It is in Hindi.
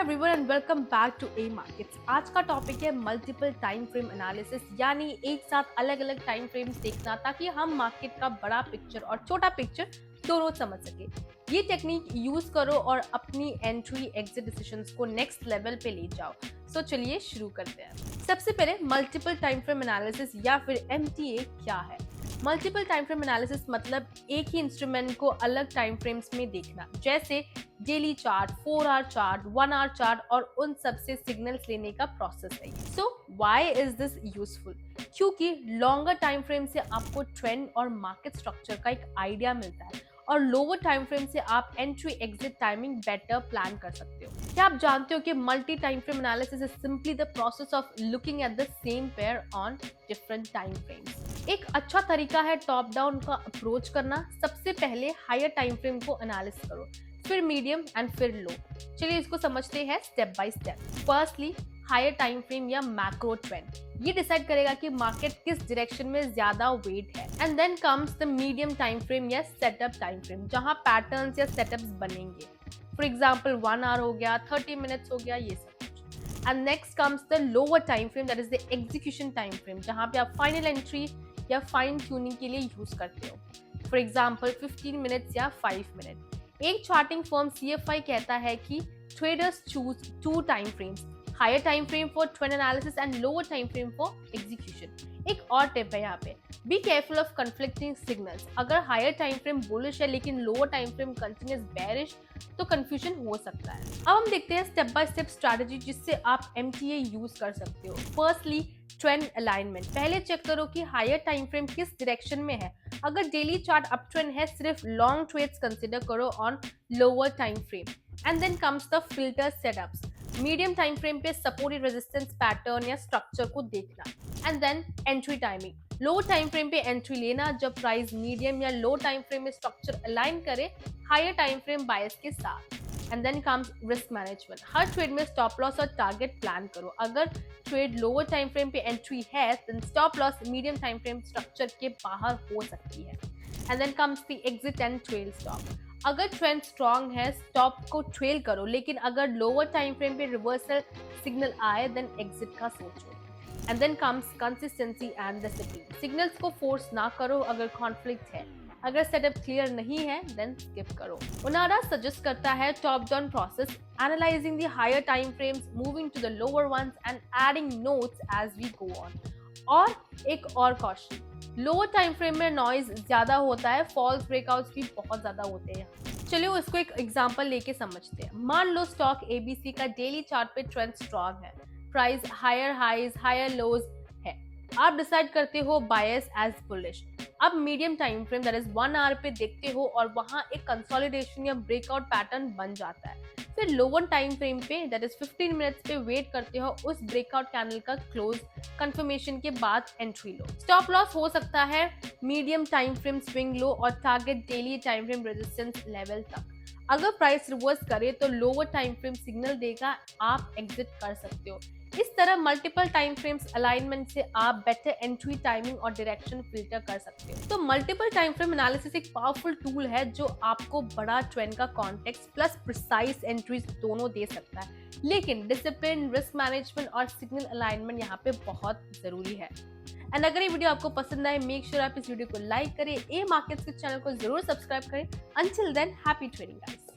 Everyone and welcome back to a markets. आज का टॉपिक है मल्टीपल टाइम फ्रेम एनालिसिस, यानी एक साथ अलग अलग टाइम फ्रेम्स देखना ताकि हम मार्केट का बड़ा पिक्चर और छोटा पिक्चर दोनों समझ सके। ये टेक्निक यूज करो और अपनी एंट्री एग्जिट डिसीजंस को नेक्स्ट लेवल पे ले जाओ। सो चलिए शुरू करते हैं। सबसे पहले मल्टीपल टाइम फ्रेम एनालिसिस या फिर एमटीए क्या है। मल्टीपल टाइम फ्रेम एनालिसिस मतलब एक ही इंस्ट्रूमेंट को अलग टाइम फ्रेम्स में देखना, जैसे daily chart, 4 our chart, 1 our chart और उन सब से सिग्नल्स लेने का प्रोसेस है। So why is this useful? क्योंकि लॉन्गर टाइम फ्रेम से आपको ट्रेंड और मार्केट स्ट्रक्चर का एक आइडिया मिलता है और लोअर टाइम फ्रेम से आप entry exit timing better plan कर सकते हो। क्या आप जानते हो कि multi time frame analysis is simply the process of looking at the same pair on different time frames. एक अच्छा तरीका है टॉप डाउन का अप्रोच करना। सबसे पहले हायर टाइम फ्रेम को एनालिसिस करो, फिर मीडियम एंड फिर लो। चलिए इसको समझते हैं step by step. Firstly, higher time frame या मैक्रो ट्रेंड, ये डिसाइड करेगा कि मार्केट किस डायरेक्शन में ज्यादा वेट है। And then comes the medium time frame या सेटअप टाइम फ्रेम, जहां पैटर्न्स या सेटअप्स बनेंगे। फॉर एग्जांपल 1 आवर हो गया, 30 मिनट्स हो गया, ये सब कुछ। And next comes the lower time frame, that is the execution time frame, जहां पे आप फाइनल एंट्री या फाइन ट्यूनिंग के लिए यूज करते हो। फॉर एग्जाम्पल 15 मिनट्स या 5 मिनट। एक चार्टिंग फर्म CFI कहता है कि traders choose 2 time frames, higher time frame for trend analysis and lower time frame for execution. एक और टिप है यहाँ पे, be careful of conflicting signals. अगर हायर टाइम फ्रेम बुलिश है लेकिन lower time frame continuous bearish, तो कंफ्यूजन हो सकता है। अब हम देखते हैं स्टेप बाय स्टेप स्ट्रैटेजी जिससे आप MTA यूज कर सकते हो। Firstly, trend alignment. पहले चेक करो कि हायर टाइम फ्रेम किस डायरेक्शन में है। अगर डेली चार्ट अप ट्रेंड है, सिर्फ लॉन्ग ट्रेड्स कंसीडर करो on lower time frame. And then comes the filter setups. Medium time frame पे सपोर्टेड रेजिस्टेंस पैटर्न या स्ट्रक्चर को देखना। And then entry timing, low time frame पे एंट्री लेना जब प्राइस मीडियम या लो टाइम फ्रेम में स्ट्रक्चर अलाइन करे हायर टाइम फ्रेम बायस के साथ। And then comes risk management. हर ट्रेड में स्टॉप लॉस और टारगेट प्लान करो। अगर ट्रेड लोअर टाइम फ्रेम पे एंट्री है, then stop loss medium time frame structure के बाहर हो सकती है। And then comes the exit and trail stop. अगर ट्रेंड स्ट्रॉन्ग है, स्टॉप को ट्रेल करो, लेकिन अगर लोअर टाइम फ्रेम पे रिवर्सल सिग्नल आए, देन एग्जिट का सोचो। And then comes consistency and discipline. Signals को फोर्स ना करो अगर कॉन्फ्लिक्ट है। अगर सेटअप क्लियर नहीं है, देन स्किप करो। ओनाडा सजेस्ट करता है top down process, analyzing the higher time frames, moving to the lower ones and adding notes as we go on. और एक और कॉशन, लोअर टाइम फ्रेम में नॉइज ज्यादा होता है, फॉल्स ब्रेकआउट्स भी बहुत ज्यादा होते हैं। चलिए इसको एक एग्जांपल लेके समझते हैं। मान लो स्टॉक ABC का डेली चार्ट पे ट्रेंड स्ट्रॉन्ग है, price higher highs higher lows है। आप डिसाइड करते हो बायस एज बुलिश। अब medium time frame that is 1 hour पे देखते हो और वहां एक कंसोलिडेशन या ब्रेकआउट पैटर्न बन जाता है। फिर लोअर टाइम फ्रेम पे दैट इज 15 मिनट्स पे वेट करते हो उस ब्रेकआउट कैंडल का क्लोज कंफर्मेशन के बाद एंट्री लो। स्टॉप लॉस हो सकता है medium time frame swing low और target daily time frame resistance level तक। अगर प्राइस रिवर्स करे तो लोअर टाइम फ्रेम सिग्नल देगा, आप एग्जिट कर सकते हो। इस तरह मल्टीपल टाइम फ्रेम्स अलाइनमेंट से आप बेटर एंट्री टाइमिंग और डायरेक्शन फिल्टर कर सकते हो। तो मल्टीपल टाइम फ्रेम एनालिसिस एक पावरफुल टूल है जो आपको बड़ा ट्रेंड का कॉन्टेक्स्ट प्लस प्रिसाइज एंट्रीज दोनों दे सकता है, लेकिन डिसिप्लिन, रिस्क मैनेजमेंट और सिग्नल अलाइनमेंट यहाँ पे बहुत जरूरी है। एंड अगर ये वीडियो आपको पसंद आए, मेक श्योर आप इस वीडियो को लाइक करें, ए मार्केट्स के चैनल को जरूर सब्सक्राइब करें। Until then, happy trading guys.